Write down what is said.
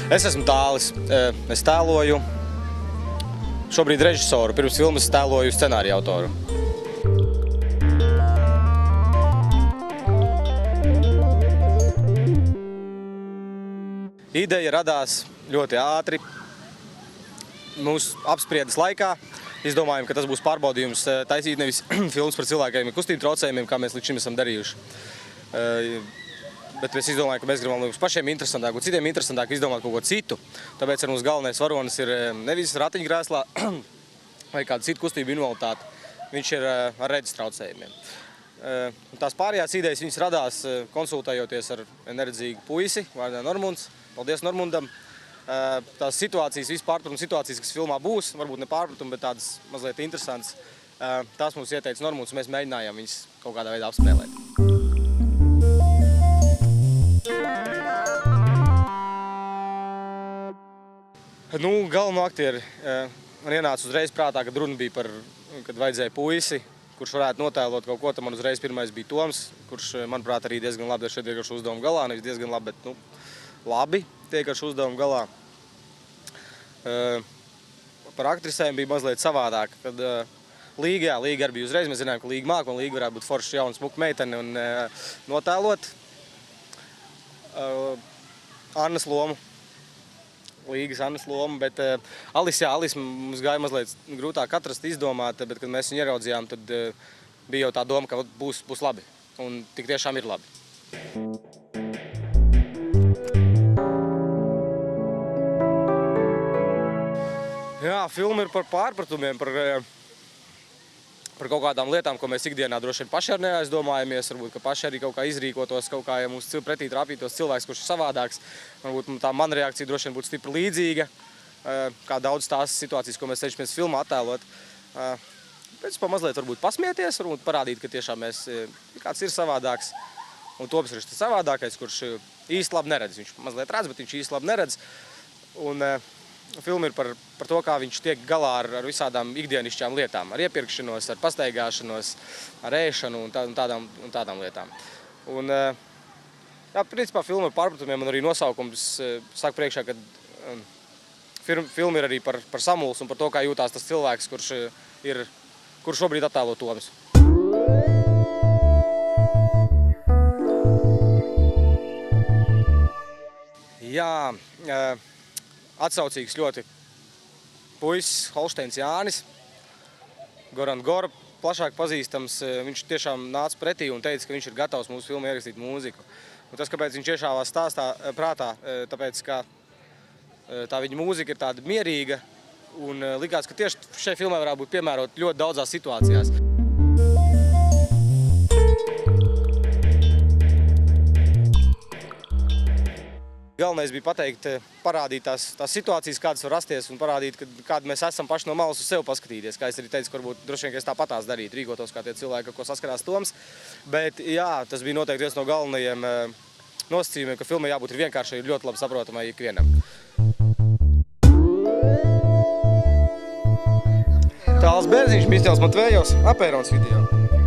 Es esmu Tālis. Es tēloju šobrīd režisoru. Pirms filmas tēloju scenāriju autoru. Ideja radās ļoti ātri. Mūsu apspriedes laikā izdomājām, ka tas būs pārbaudījums taisīt nevis filmas par cilvēkiem ar kustību traucējumiem, kā mēs līdz šim esam darījuši. Bet mēs izdomājām, ka mēs gribam, lai mums pašiem interesantāk un citiem interesantāk izdomāt kaut ko citu. Tāpēc ar mums galvenais varonis ir nevis ratiņkrēslā vai kāda cita kustība invaliditāte. Viņš ir ar redzes traucējumiem. Tās pārējās idejas viņas radās konsultējoties ar enerģīgu puisi, vārdā Normunds. Paldies Normundam. Tās situācijas, visas pārpratuma situācijas, kas filmā būs, varbūt ne pārpratuma, bet tādas mazliet interesantas, tās mums ieteica Normunds, un mēs mēģinājām viņas kaut kādā veidā apspēlēt. Galveno aktieri man ienāca uzreiz prātā, kad runa bija par, kad vajadzēja puisi, kurš varētu notēlot kaut ko, tad man uzreiz pirmais bija Toms, kurš, manuprāt, arī diezgan labi ar šo tiek ar šo uzdevumu galā, nevis diezgan labi, bet, labi tiek ar šo uzdevumu galā. Par aktrisēm bija mazliet savādāk, kad Līga arī bija uzreiz, mēs zinājām, ka Līga māk, un Līga varētu būt forša jauna smuka meitene un notēlot Annas lomu. Līgas Annas lomu, bet Alis mums gāja mazliet grūtāk atrast, izdomāt, bet kad mēs viņu ieraudzījām, tad bija jau tā doma, ka būs labi, un tik tiešām ir labi. Jā, filma ir par pārpratumiem, par kaut kādām lietām, ko mēs ikdienā droši vien paši arī neaizdomājamies, varbūt, ka paši arī kaut kā izrīkotos, kaut kā, ja mums pretī trāpītos cilvēks, kurš ir savādāks, varbūt tā mana reakcija droši vien būtu stipri līdzīga, kā daudz tās situācijas, ko mēs cenšamies filmā attēlot. Pēc mazliet varbūt pasmieties, varbūt parādīt, ka tiešām kāds ir savādāks, un Toms ir šis savādākais, kurš īsti labi neredz. Viņš mazliet redz, bet viņš īsti labi neredz. Un filma ir par to, kā viņš tiek galā ar visādām ikdienišķām lietām, ar iepirkšanos, ar pastaigāšanos, ar ēšanu un tādām lietām. Un, jā, principā filma ir pārpratumiem, un arī nosaukums saka priekšā, ka filma ir arī par samulsu un par to, kā jūtās tas cilvēks, kurš šobrīd attēlo Toms. Jā, atsaucīgs ļoti puisis Holšteins Jānis, Goran Gora, plašāk pazīstams. Viņš tiešām nāca pretī un teica, ka viņš ir gatavs mūsu filmā ierakstīt mūziku. Un tas, kāpēc viņš iešāvās prātā, tāpēc, ka tā viņa mūzika ir tāda mierīga un likās, ka tieši šai filmai varētu būt piemērot ļoti daudzās situācijās. Galvenais bija pateikt, parādīt tās situācijas, kādas var rasties, un parādīt, kādi mēs esam paši no malas uz sevi paskatīties. Kā es arī teicu, ka varbūt droši vien, ka es tāpatās darītu, rīkotos kā tie cilvēki, ar ko saskarās Toms. Bet jā, tas bija noteikti viens no galvenajiem nosacījumiem, ka filmai jābūt ir vienkārši ļoti labi saprotamai ikvienam. Tāls Bērziņš, Mistēls Matvējos, Apērons video.